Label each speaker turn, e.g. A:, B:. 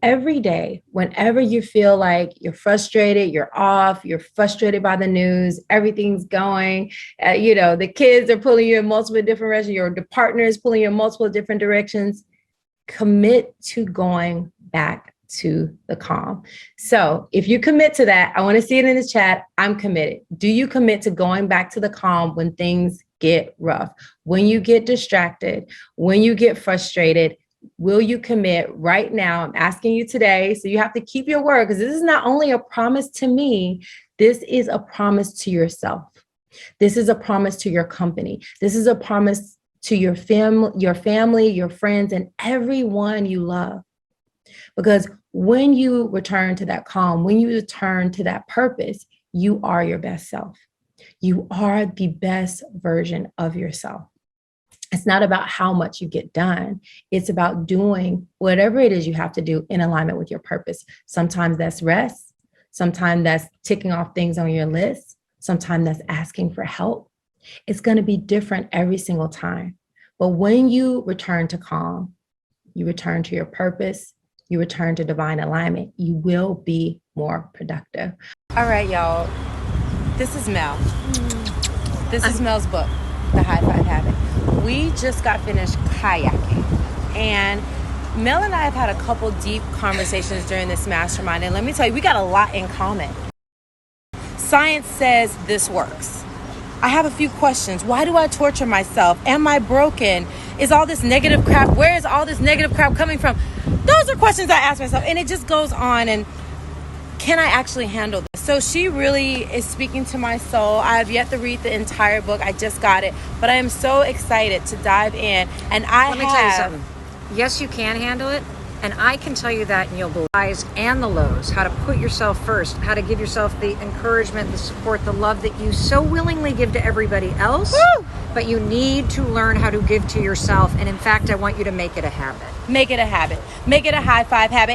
A: every day, whenever you feel like you're frustrated, you're off, you're frustrated by the news, everything's going, the kids are pulling you in multiple different directions, your partner is pulling you in multiple different directions, commit to going back to the calm. So if you commit to that, I want to see it in the chat. I'm committed. Do you commit to going back to the calm when things get rough, when you get distracted, when you get frustrated? Will you commit right now? I'm asking you today. So you have to keep your word, because this is not only a promise to me, this is a promise to yourself. This is a promise to your company. This is a promise to your family, your friends, and everyone you love. Because when you return to that calm, when you return to that purpose, you are your best self. You are the best version of yourself. It's not about how much you get done. It's about doing whatever it is you have to do in alignment with your purpose. Sometimes that's rest. Sometimes that's ticking off things on your list. Sometimes that's asking for help. It's going to be different every single time. But when you return to calm, you return to your purpose, you return to divine alignment, you will be more productive. All right, y'all. This is Mel. This is Mel's book, The High Five Habit. We just got finished kayaking, and Mel and I have had a couple deep conversations during this mastermind, and let me tell you, we got a lot in common. Science says this works. I have a few questions. Why do I torture myself? Am I broken? Is all this negative crap, where is all this negative crap coming from? Those are questions I ask myself, and it just goes on, and can I actually handle this? So she really is speaking to my soul. I have yet to read the entire book. I just got it, but I am so excited to dive in. And let me tell you something.
B: Yes, you can handle it. And I can tell you that, and you'll believe the highs and the lows, how to put yourself first, how to give yourself the encouragement, the support, the love that you so willingly give to everybody else.
A: Woo!
B: But you need to learn how to give to yourself. And in fact, I want you to make it a habit.
A: Make it a habit. Make it a high five habit.